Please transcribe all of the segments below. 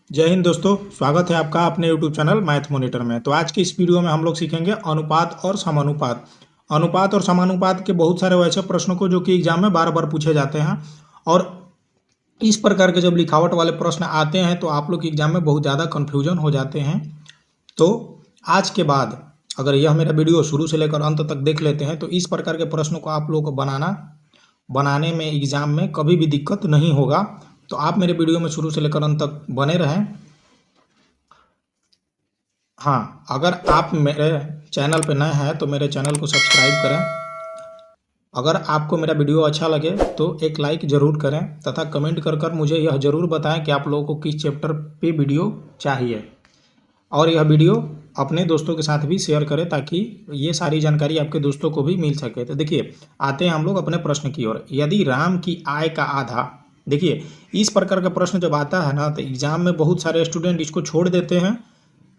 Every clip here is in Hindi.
जय हिंद दोस्तों, स्वागत है आपका अपने YouTube चैनल मैथ मॉनिटर में। तो आज की इस वीडियो में हम लोग सीखेंगे अनुपात और समानुपात। अनुपात और समानुपात के बहुत सारे वैसे प्रश्नों को जो कि एग्जाम में बार बार पूछे जाते हैं, और इस प्रकार के जब लिखावट वाले प्रश्न आते हैं तो आप लोग के एग्जाम में बहुत ज़्यादा कन्फ्यूजन हो जाते हैं। तो आज के बाद अगर यह मेरा वीडियो शुरू से लेकर अंत तक देख लेते हैं तो इस प्रकार के प्रश्नों को आप लोग को बनाने में एग्जाम में कभी भी दिक्कत नहीं होगा। तो आप मेरे वीडियो में शुरू से लेकर अंत तक बने रहें। हाँ, अगर आप मेरे चैनल पर नए हैं तो मेरे चैनल को सब्सक्राइब करें। अगर आपको मेरा वीडियो अच्छा लगे तो एक लाइक ज़रूर करें तथा कमेंट कर मुझे यह ज़रूर बताएं कि आप लोगों को किस चैप्टर पे वीडियो चाहिए, और यह वीडियो अपने दोस्तों के साथ भी शेयर करें ताकि ये सारी जानकारी आपके दोस्तों को भी मिल सके। तो देखिए, आते हैं हम लोग अपने प्रश्न की ओर। यदि राम की आय का आधा, देखिए इस प्रकार का प्रश्न जब आता है ना तो एग्जाम में बहुत सारे स्टूडेंट इसको छोड़ देते हैं,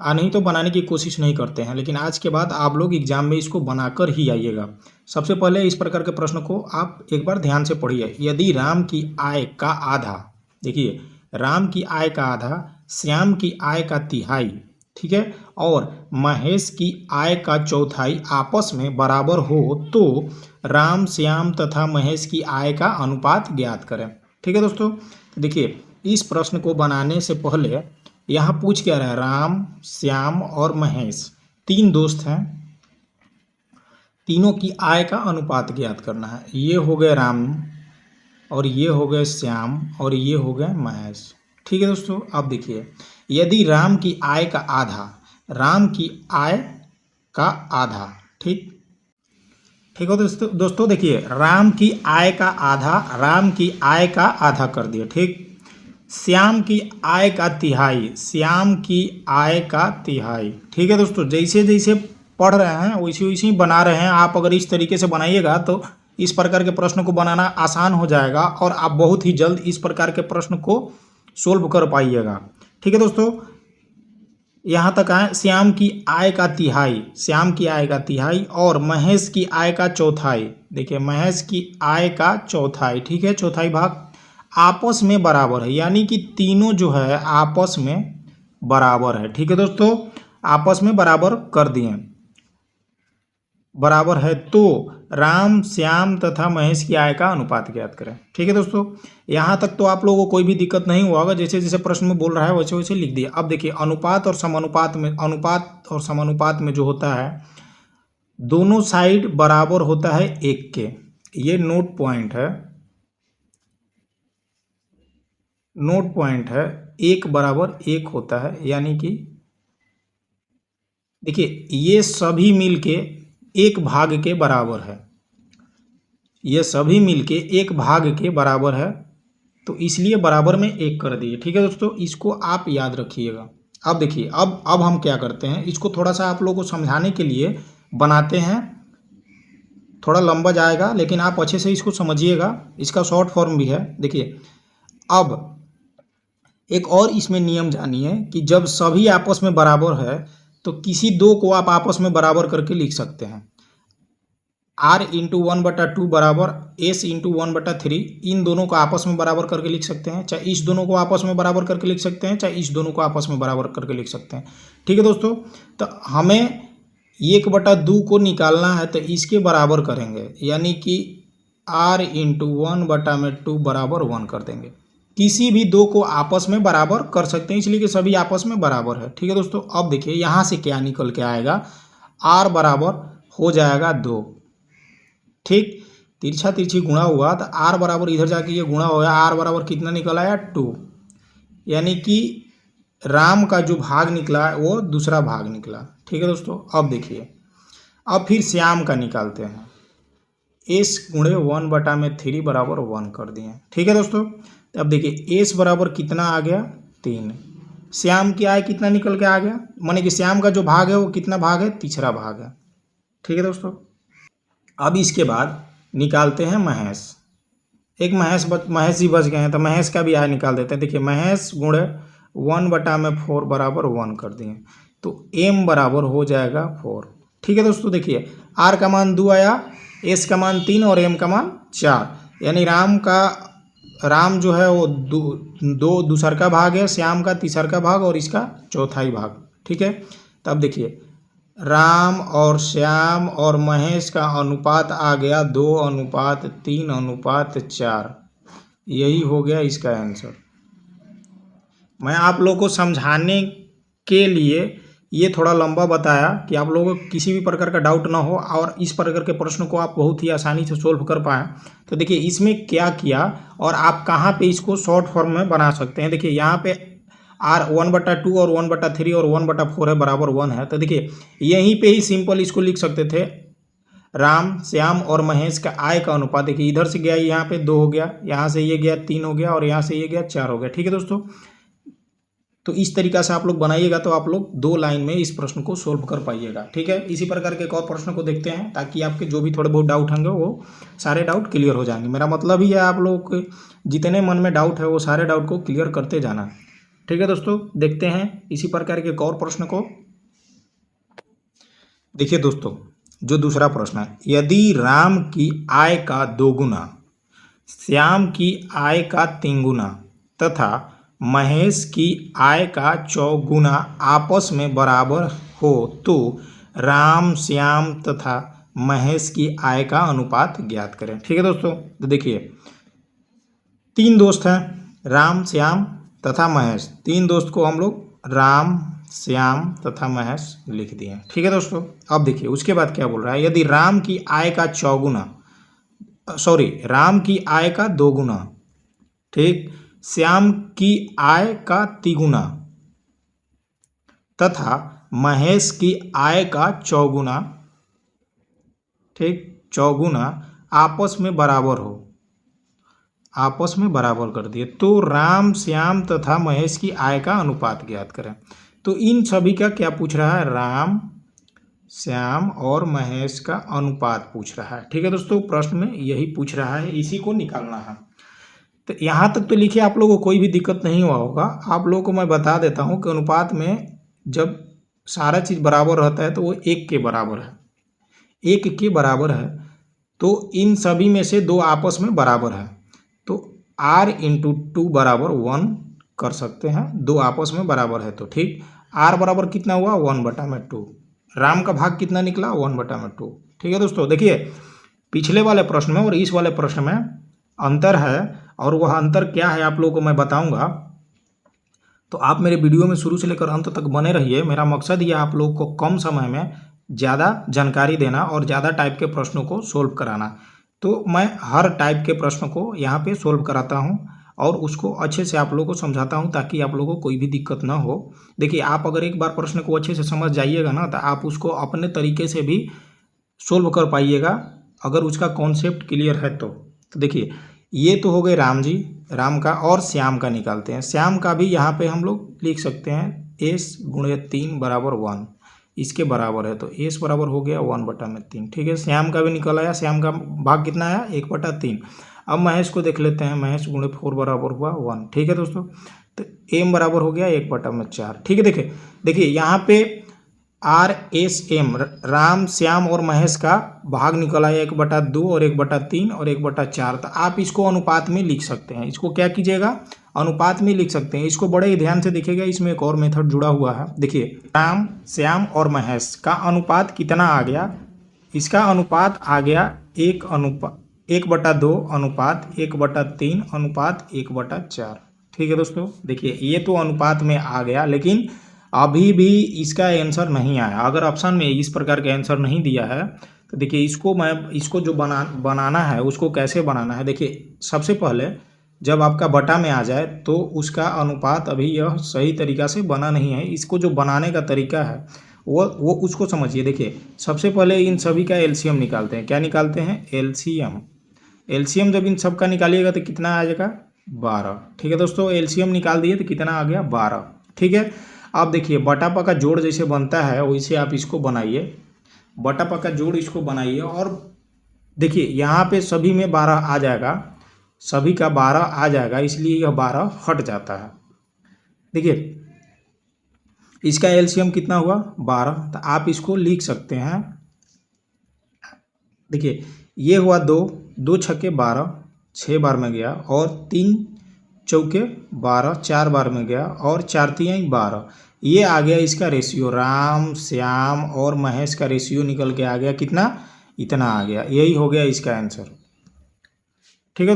नहीं तो बनाने की कोशिश नहीं करते हैं। लेकिन आज के बाद आप लोग एग्जाम में इसको बनाकर ही आइएगा। सबसे पहले इस प्रकार के प्रश्न को आप एक बार ध्यान से पढ़िए। यदि राम की आय का आधा, देखिए राम की आय का आधा श्याम की आय का तिहाई, ठीक है, और महेश की आय का चौथाई आपस में बराबर हो तो राम, श्याम तथा महेश की आय का अनुपात ज्ञात करें। ठीक है दोस्तों, देखिए इस प्रश्न को बनाने से पहले यहाँ पूछ क्या रहा है, राम, श्याम और महेश तीन दोस्त हैं, तीनों की आय का अनुपात ज्ञात करना है। ये हो गए राम और ये हो गए श्याम और ये हो गए महेश। ठीक है दोस्तों, अब देखिए यदि राम की आय का आधा, राम की आय का आधा, ठीक है दोस्तों देखिए राम की आय का आधा, राम की आय का आधा कर दिए, ठीक। श्याम की आय का तिहाई, श्याम की आय का तिहाई। ठीक है दोस्तों, जैसे जैसे पढ़ रहे हैं वैसे वैसे ही बना रहे हैं। आप अगर इस तरीके से बनाइएगा तो इस प्रकार के प्रश्न को बनाना आसान हो जाएगा और आप बहुत ही जल्द इस प्रकार के प्रश्न को सोल्व कर पाइएगा। ठीक है दोस्तों, यहाँ तक आए श्याम की आय का तिहाई, श्याम की आय का तिहाई और महेश की आय का चौथाई। देखिए महेश की आय का चौथाई, ठीक है, चौथाई भाग आपस में बराबर है, यानी कि तीनों जो है आपस में बराबर है। ठीक है दोस्तों, आपस में बराबर कर दिए, बराबर है तो राम, श्याम तथा महेश की आय का अनुपात ज्ञात करें। ठीक है दोस्तों, यहाँ तक तो आप लोगों को कोई भी दिक्कत नहीं हुआ होगा। जैसे जैसे प्रश्न में बोल रहा है वैसे वैसे लिख दिया। अब देखिए अनुपात और समानुपात में, अनुपात और समानुपात में जो होता है दोनों साइड बराबर होता है एक के। ये नोट पॉइंट है, नोट पॉइंट है, एक बराबर एक होता है, यानी कि देखिए ये सभी मिलके एक भाग के बराबर है, ये सभी मिलके एक भाग के बराबर है, तो इसलिए बराबर में एक कर दिए। ठीक है दोस्तों, इसको आप याद रखिएगा। अब देखिए अब हम क्या करते हैं, इसको थोड़ा सा आप लोगों को समझाने के लिए बनाते हैं। थोड़ा लंबा जाएगा लेकिन आप अच्छे से इसको समझिएगा, इसका शॉर्ट फॉर्म भी है। देखिए अब एक और इसमें नियम जानिए कि जब सभी आपस में बराबर है तो किसी दो को आप आपस में बराबर करके लिख सकते हैं। r इंटू 1/2 बराबर s इंटू 1/3, इन दोनों को आपस में बराबर करके लिख सकते हैं। चाहे इस दोनों को आपस में बराबर करके लिख सकते हैं, चाहे इस दोनों को आपस में बराबर करके लिख सकते हैं। ठीक है दोस्तों, तो हमें 1/2 को निकालना है तो इसके बराबर करेंगे, यानी कि r इंटू 1/2 बराबर 1 कर देंगे। किसी भी दो को आपस में बराबर कर सकते हैं, इसलिए कि सभी आपस में बराबर है। ठीक है दोस्तों, अब देखिए यहाँ से क्या निकल के आएगा, r बराबर हो जाएगा 2, ठीक, तिरछा तिरछी गुणा हुआ तो r बराबर इधर जाके ये गुणा हो गया, r बराबर कितना निकल आया 2, यानी कि राम का जो भाग निकला वो दूसरा भाग निकला। ठीक है दोस्तों, अब देखिए अब फिर श्याम का निकालते हैं, s गुणे 1/3 बराबर 1 कर दिए। ठीक है दोस्तों, अब देखिए s बराबर कितना आ गया 3, श्याम की आय कितना निकल के आ गया, माने कि श्याम का जो भाग है वो कितना भाग है, तीसरा भाग है। ठीक है दोस्तों, अब इसके बाद निकालते हैं महेश। एक महेश ही बच गए हैं तो महेश का भी आय निकाल देते हैं। देखिए महेश गुणे 1/4 बराबर 1 कर दिए, तो m बराबर हो जाएगा 4। ठीक है दोस्तों, देखिए r का मान 2 आया, s का मान 3 और m का मान 4, यानी राम का राम जो है वो दो दूसर का भाग है, श्याम का तीसर का भाग और इसका चौथाई भाग। ठीक है, तब देखिए राम और श्याम और महेश का अनुपात आ गया 2:3:4। यही हो गया इसका आंसर। मैं आप लोगों को समझाने के लिए ये थोड़ा लंबा बताया कि आप लोगों को किसी भी प्रकार का डाउट ना हो और इस प्रकार के प्रश्न को आप बहुत ही आसानी से सोल्व कर पाएँ। तो देखिए इसमें क्या किया और आप कहाँ पे इसको शॉर्ट फॉर्म में बना सकते हैं। देखिए यहाँ पे R 1/2 और 1/3 और 1/4 है बराबर 1 है। तो देखिए यहीं पे ही सिंपल इसको लिख सकते थे, राम श्याम और महेश का आय का अनुपात। देखिए इधर से गया यहाँ पे 2 हो गया, यहाँ से ये गया 3 हो गया और यहाँ से ये गया 4 हो गया। ठीक है दोस्तों, तो इस तरीका से आप लोग बनाइएगा तो आप लोग 2 लाइन में इस प्रश्न को सोल्व कर पाइएगा। ठीक है, इसी प्रकार के एक और प्रश्न को देखते हैं ताकि आपके जो भी थोड़े बहुत डाउट होंगे वो सारे डाउट क्लियर हो जाएंगे। मेरा मतलब ही है आप लोग के जितने मन में डाउट है वो सारे डाउट को क्लियर करते जाना। ठीक है दोस्तों, देखते हैं इसी प्रकार के एक और प्रश्न को। देखिए दोस्तों, जो दूसरा प्रश्न है, यदि राम की आय का 2 गुना, श्याम की आय का 3 गुना तथा महेश की आय का 4 गुना आपस में बराबर हो तो राम श्याम तथा महेश की आय का अनुपात ज्ञात करें। ठीक है दोस्तों, तो देखिए 3 दोस्त हैं, राम श्याम तथा महेश। 3 दोस्त को हम लोग राम श्याम तथा महेश लिख दिए। ठीक है दोस्तों, अब देखिए उसके बाद क्या बोल रहा है, यदि राम की आय का 4 गुना, राम की आय का 2 गुना, ठीक, श्याम की आय का 3 गुना तथा महेश की आय का 4 गुना, ठीक, 4 गुना आपस में बराबर हो, आपस में बराबर कर दिए तो राम श्याम तथा महेश की आय का अनुपात ज्ञात करें। तो इन सभी का क्या पूछ रहा है, राम श्याम और महेश का अनुपात पूछ रहा है। ठीक है दोस्तों, प्रश्न में यही पूछ रहा है, इसी को निकालना है। तो यहाँ तक तो लिखिए, आप लोगों को कोई भी दिक्कत नहीं हुआ होगा। आप लोगों को मैं बता देता हूँ कि अनुपात में जब सारा चीज़ बराबर रहता है तो वो 1 के बराबर है, 1 के बराबर है। तो इन सभी में से 2 आपस में बराबर है तो R × 2 बराबर 1 कर सकते हैं। 2 आपस में बराबर है तो ठीक, R बराबर कितना हुआ 1/2। राम का भाग कितना निकला 1/2। ठीक है दोस्तों, देखिए पिछले वाले प्रश्न में और इस वाले प्रश्न में अंतर है और वह अंतर क्या है आप लोगों को मैं बताऊंगा। तो आप मेरे वीडियो में शुरू से लेकर अंत तक बने रहिए। मेरा मकसद ये आप लोगों को कम समय में ज़्यादा जानकारी देना और ज़्यादा टाइप के प्रश्नों को सोल्व कराना। तो मैं हर टाइप के प्रश्न को यहाँ पे सोल्व कराता हूँ और उसको अच्छे से आप लोगों को समझाता हूँ ताकि आप लोगों को कोई भी दिक्कत ना हो। देखिए आप अगर एक बार प्रश्न को अच्छे से समझ जाइएगा ना तो आप उसको अपने तरीके से भी सोल्व कर पाइएगा अगर उसका कॉन्सेप्ट क्लियर है तो देखिए ये तो हो गए राम जी, राम का, और श्याम का निकालते हैं। श्याम का भी यहाँ पे हम लोग लिख सकते हैं S × 3 बराबर 1, इसके बराबर है तो S बराबर हो गया 1/3। ठीक है, श्याम का भी निकल आया, श्याम का भाग कितना आया 1/3। अब महेश को देख लेते हैं, महेश × 4 बराबर हुआ 1। ठीक है दोस्तों, तो M बराबर हो गया 1/4। ठीक है, देखिए यहाँ पे RSM राम श्याम और महेश का भाग निकल आया 1/2 और 1/3 और 1/4। तो आप इसको अनुपात में लिख सकते हैं। इसको क्या कीजिएगा, अनुपात में लिख सकते हैं। इसको बड़े ही ध्यान से देखिएगा, इसमें एक और मेथड जुड़ा हुआ है। देखिए राम श्याम और महेश का अनुपात कितना आ गया, इसका अनुपात आ गया 1/2 अनुपात 1/3 अनुपात 1/4। ठीक है दोस्तों, देखिए ये तो अनुपात में आ गया लेकिन अभी भी इसका आंसर नहीं आया। अगर ऑप्शन में इस प्रकार का आंसर नहीं दिया है तो देखिए इसको जो बनाना है उसको कैसे बनाना है। देखिए सबसे पहले जब आपका बटा में आ जाए तो उसका अनुपात अभी यह सही तरीका से बना नहीं है। इसको जो बनाने का तरीका है वो उसको समझिए। देखिए सबसे पहले इन सभी का एलसीएम निकालते हैं। क्या निकालते हैं, एलसीएम जब इन सब का निकालिएगा तो कितना आ जाएगा 12। ठीक है दोस्तों, एलसीएम निकाल दिए तो कितना आ गया 12। ठीक है, अब देखिए बटा पा का जोड़ जैसे बनता है वैसे आप इसको बनाइए, बटा पा का जोड़ इसको बनाइए और देखिए यहाँ पे सभी में 12 आ जाएगा, सभी का 12 आ जाएगा, इसलिए यह 12 हट जाता है। देखिए इसका एलसीएम कितना हुआ 12, तो आप इसको लिख सकते हैं। देखिए ये हुआ 2 2 छक्के 12, 6 बार में गया, और 3 चौके 12 4 बार में गया, और 4 तिहाई 12। ये आ गया इसका रेशियो, राम श्याम और महेश का रेशियो निकल के आ गया कितना, इतना आ गया। यही हो गया इसका आंसर। ठीक है।